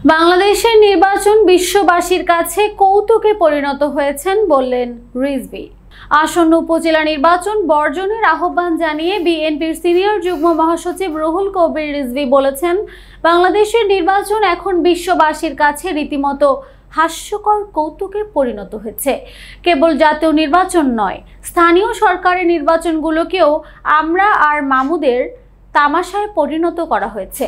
বাংলাদেশের নির্বাচন বিশ্ববাসীর কাছে কৌতুকে পরিণত হয়েছেন বললেন রিজভী। আসন্ন উপজেলা নির্বাচন বর্জনের আহ্বান জানিয়ে বিএনপির সিনিয়র যুগ্ম মহাসচিব রুহুল কবির রিজভী বলেছেন, বাংলাদেশের নির্বাচন এখন বিশ্ববাসীর কাছে রীতিমতো হাস্যকর কৌতুকে পরিণত হয়েছে। কেবল জাতীয় নির্বাচন নয়, স্থানীয় সরকারের নির্বাচনগুলোকেও আমরা আর মামুদের তামাশায় পরিণত করা হয়েছে।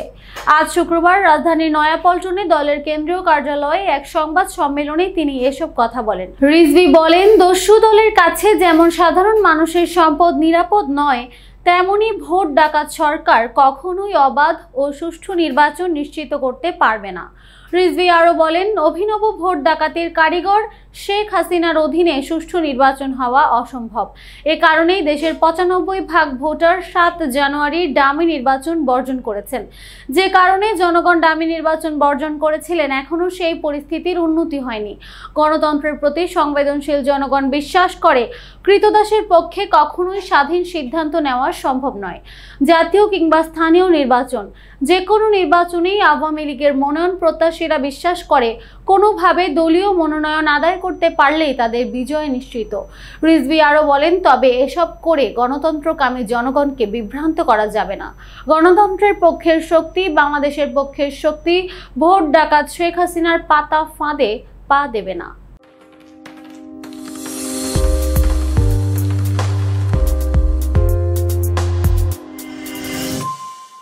আজ শুক্রবার রাজধানীর নয়াপল্টনে দলের কেন্দ্রীয় কার্যালয়ে এক সংবাদ সম্মেলনে তিনি এসব কথা বলেন। রিজভী বলেন, দস্যু দলের কাছে যেমন সাধারণ মানুষের সম্পদ নিরাপদ নয়, তেমনি ভোট ডাকাত সরকার কখনোই অবাধ ও সুষ্ঠু নির্বাচন নিশ্চিত করতে পারবে না। রিজভী আরও বলেন, অভিনব ভোট ডাকাতির কারিগর শেখ হাসিনার অধীনে সুষ্ঠু নির্বাচন হওয়া অসম্ভব। এ কারণেই দেশের ৯৫% ভোটার ৭ জানুয়ারি ডামি নির্বাচন বর্জন করেছেন। যে কারণে জনগণ ডামি নির্বাচন বর্জন করেছিলেন, এখনও সেই পরিস্থিতির উন্নতি হয়নি। গণতন্ত্রের প্রতি সংবেদনশীল জনগণ বিশ্বাস করে ক্রীতদাসের পক্ষে কখনোই স্বাধীন সিদ্ধান্ত নেওয়া সম্ভব নয়। জাতীয় কিংবা স্থানীয় নির্বাচন, যে কোনো নির্বাচনেই আওয়ামী লীগের মনোনয়ন প্রত্যাশীরা বিশ্বাস করে কোনোভাবে দলীয় মনোনয়ন আদায় করতে পারলেই তাদের বিজয় নিশ্চিত। রিজভী আরও বলেন, তবে এসব করে গণতন্ত্রকামী জনগণকে বিভ্রান্ত করা যাবে না। গণতন্ত্রের পক্ষের শক্তি, বাংলাদেশের পক্ষের শক্তি ভোট ডাকাত শেখ হাসিনার পাতা ফাঁদে পা দেবে না।